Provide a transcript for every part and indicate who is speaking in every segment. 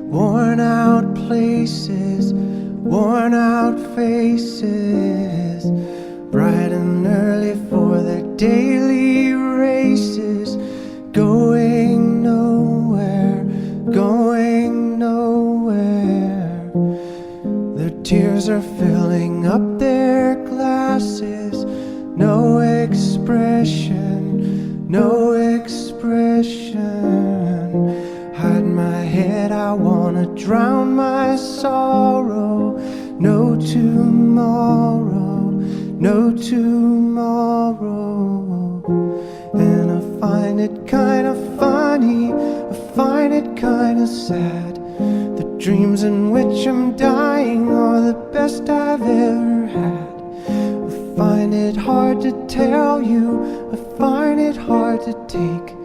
Speaker 1: Worn out places, worn out faces, bright and early for their daily races, going nowhere, going nowhere. Their tears are filling up their glasses, no expression, no expression. Hide my head, I wanna drown my sorrow. No tomorrow, no tomorrow. And I find it kinda funny, I find it kinda sad. The dreams in which I'm dying are the best I've ever had. I find it hard to tell you, I find it hard to take.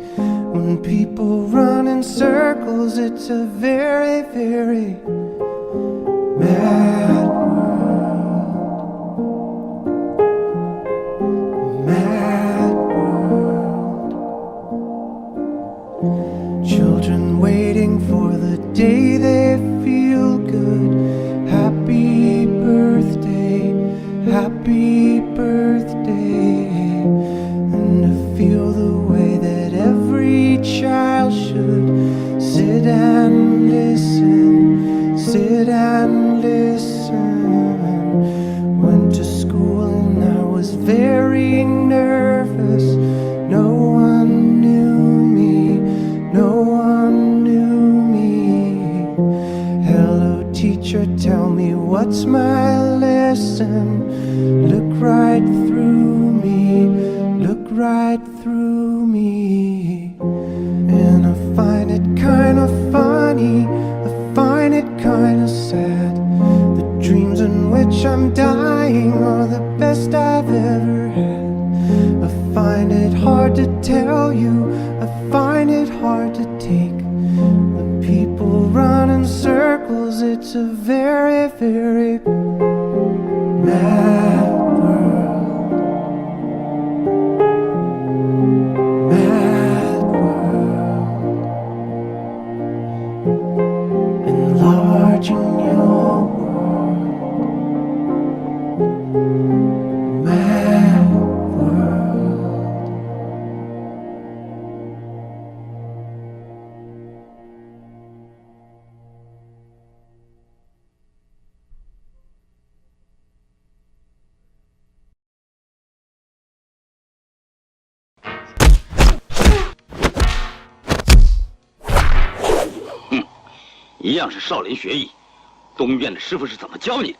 Speaker 1: When people run in circles, it's a very, very mad world. Mad world. Children waiting for the day they feel good. Happy birthday, happy birthday. And to feel the way that every child should sit and listen, sit and listen. Went to school and I was very nervous. No one knew me, no one knew me. Hello teacher, tell me what's my lesson. Look right through me, look right through me. And I find it kinda funny, I find it kinda sad. The dreams in which I'm dying are the best I've ever had. I find it hard to tell you, I find it hard to take. The people run in circles, it's a very, very mad world. Mad world. Enlarging your world. Mad world.
Speaker 2: 一样是少林学艺，东院的师傅是怎么教你的？